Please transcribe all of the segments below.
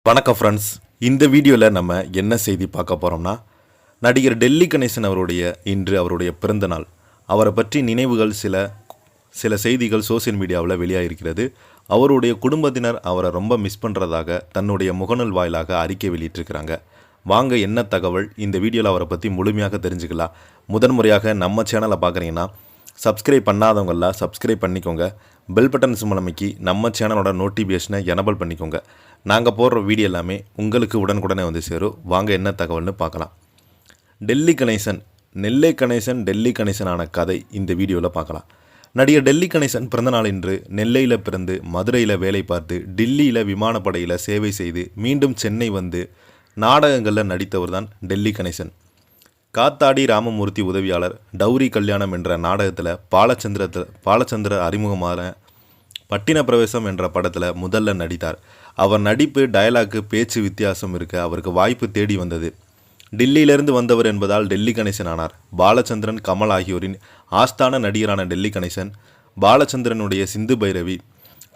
வணக்கம் ஃப்ரெண்ட்ஸ். இந்த வீடியோவில் நம்ம என்ன செய்தி பார்க்க போகிறோம்னா, நடிகர் டெல்லி கணேசன் இன்று அவருடைய பிறந்த நாள். அவரை பற்றி நினைவுகள் சில செய்திகள் சோசியல் மீடியாவில் வெளியாகிருக்கிறது. அவருடைய குடும்பத்தினர் அவரை ரொம்ப மிஸ் பண்ணுறதாக தன்னுடைய முகநூல் வாயிலாக அறிக்கை வெளியிட்டிருக்கிறாங்க. வாங்க என்ன தகவல் இந்த வீடியோவில் அவரை பற்றி முழுமையாக தெரிஞ்சுக்கலாம். முதன்முறையாக நம்ம சேனலை பார்க்குறீங்கன்னா சப்ஸ்கிரைப் பண்ணாதவங்களாம் சப்ஸ்கிரைப் பண்ணிக்கோங்க. பெல் பட்டன் சிம்பல் அமைக்கி நம்ம சேனலோட நோட்டிஃபிகேஷனை எனபிள் பண்ணிக்கோங்க. நாங்கள் போடுற வீடியோ எல்லாமே உங்களுக்கு உடனுக்குடனே வந்து சேரும். வாங்க என்ன தகவல்னு பார்க்கலாம். டெல்லி கணேசன், நெல்லை கணேசன் டெல்லி கணேசனான கதை இந்த வீடியோவில் பார்க்கலாம். நடிகர் டெல்லி கணேசன் பிறந்தநாள் இன்று நெல்லையில் பிறந்து மதுரையில் வேலை பார்த்து டில்லியில் விமானப்படையில் சேவை செய்து மீண்டும் சென்னை வந்து நாடகங்களில் நடித்தவர் தான் டெல்லி கணேசன். காத்தாடி ராமமூர்த்தி உதவியாளர், டௌரி கல்யாணம் என்ற நாடகத்தில் பாலச்சந்திர அறிமுகமான பட்டின பிரவேசம் என்ற படத்தில் முதல்ல நடித்தார். அவர் நடிப்பு, டயலாக்கு, பேச்சு வித்தியாசம் இருக்க அவருக்கு வாய்ப்பு தேடி வந்தது. டில்லியிலிருந்து வந்தவர் என்பதால் டெல்லி கணேசன் ஆனார். பாலச்சந்திரன், கமல் ஆகியோரின் ஆஸ்தான நடிகரான டெல்லி கணேசன், பாலச்சந்திரனுடைய சிந்து பைரவி,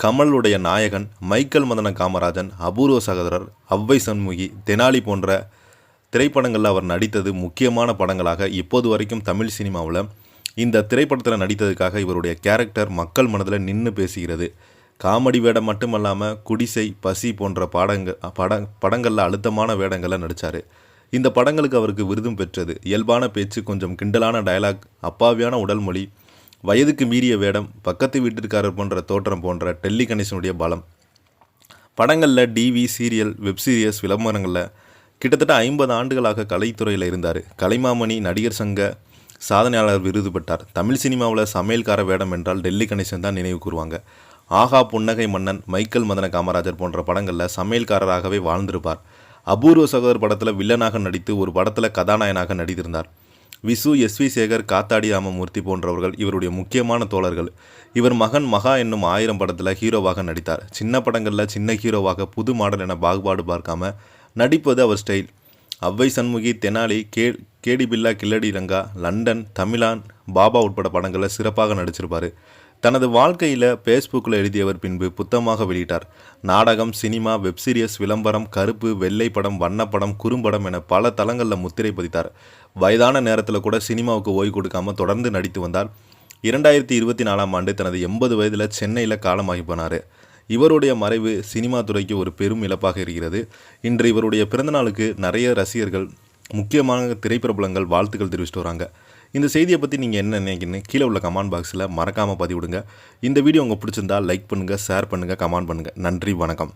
கமலுடைய நாயகன், மைக்கேல் மதன காமராஜன், அபூர்வ சகோதரர், அவ்வை சண்முகி, தெனாலி போன்ற திரைப்படங்களில் அவர் நடித்தது முக்கியமான படங்களாக இப்போது வரைக்கும் தமிழ் சினிமாவில் இந்த திரைப்படத்தில் நடித்ததுக்காக இவருடைய கேரக்டர் மக்கள் மனதில் நின்று பேசுகிறது. காமெடி வேடம் மட்டுமல்லாமல் குடிசை, பசி போன்ற படங்களில் அழுத்தமான வேடங்களில் நடித்தார். இந்த படங்களுக்கு அவருக்கு விருதும் பெற்றது. இயல்பான பேச்சு, கொஞ்சம் கிண்டலான டயலாக், அப்பாவியான உடல் மொழி, வயதுக்கு மீறிய வேடம், பக்கத்து வீட்டிற்காரர் போன்ற தோற்றம் போன்ற டெல்லி கணேசனுடைய பலம். படங்களில் டிவி, சீரியல், வெப்சீரியஸ், விளம்பரங்களில் கிட்டத்தட்ட 50 ஆண்டுகளாக கலைத்துறையில் இருந்தார். கலைமாமணி, நடிகர் சங்க சாதனையாளர் விருது பெற்றார். தமிழ் சினிமாவில் சமையல்கார வேடம் என்றால் டெல்லி கணேசன் தான் நினைவு கூறுவாங்க. ஆஹா, புன்னகை மன்னன், மைக்கேல் மதன காமராஜர் போன்ற படங்களில் சமையல்காரராகவே வாழ்ந்திருப்பார். அபூர்வ சகோதரர் படத்தில் வில்லனாக நடித்து ஒரு படத்தில் கதாநாயகனாக நடித்திருந்தார். விசு, எஸ்.வி. சேகர், காத்தாடி ராமமூர்த்தி போன்றவர்கள் இவருடைய முக்கியமான தோழர்கள். இவர் மகன் மகா என்னும் 1000 படத்தில் ஹீரோவாக நடித்தார். சின்ன படங்களில் சின்ன ஹீரோவாக புது மாடல் என பாகுபாடு பார்க்காம நடிப்பது அவர் ஸ்டைல். அவ்வை சண்முகி, தெனாலி, கேடி பில்லா, கில்லடி ரங்கா, லண்டன், தமிழான், பாபா உட்பட படங்களில் சிறப்பாக நடிச்சிருப்பார். தனது வாழ்க்கையில் ஃபேஸ்புக்கில் எழுதியவர் பின்பு புத்தகமாக வெளியிட்டார். நாடகம், சினிமா, வெப்சீரியஸ், விளம்பரம், கருப்பு, வெள்ளை படம், வண்ணப்படம், குறும்படம் என பல தளங்களில் முத்திரை பதித்தார். வயதான நேரத்தில் கூட சினிமாவுக்கு ஓய்வு கொடுக்காமல் தொடர்ந்து நடித்து வந்தார். 2024ஆம் ஆண்டு தனது 80 வயதில் சென்னையில் காலமாகி போனார். இவருடைய மறைவு சினிமா துறைக்கு ஒரு பெரும் இழப்பாக இருக்கிறது. இன்று இவருடைய பிறந்தநாளுக்கு நிறைய ரசிகர்கள், முக்கியமான திரைப்பிரபலங்கள் வாழ்த்துக்கள் தெரிவிச்சுட்டு வராங்க. இந்த செய்தியை பற்றி நீங்கள் என்ன நினைக்கிறீங்க? கீழே உள்ள கமெண்ட் பாக்ஸில் மறக்காமல் பதிவிடுங்க. இந்த வீடியோ உங்களுக்கு பிடிச்சிருந்தால் லைக் பண்ணுங்கள், ஷேர் பண்ணுங்கள், கமெண்ட் பண்ணுங்கள். நன்றி, வணக்கம்.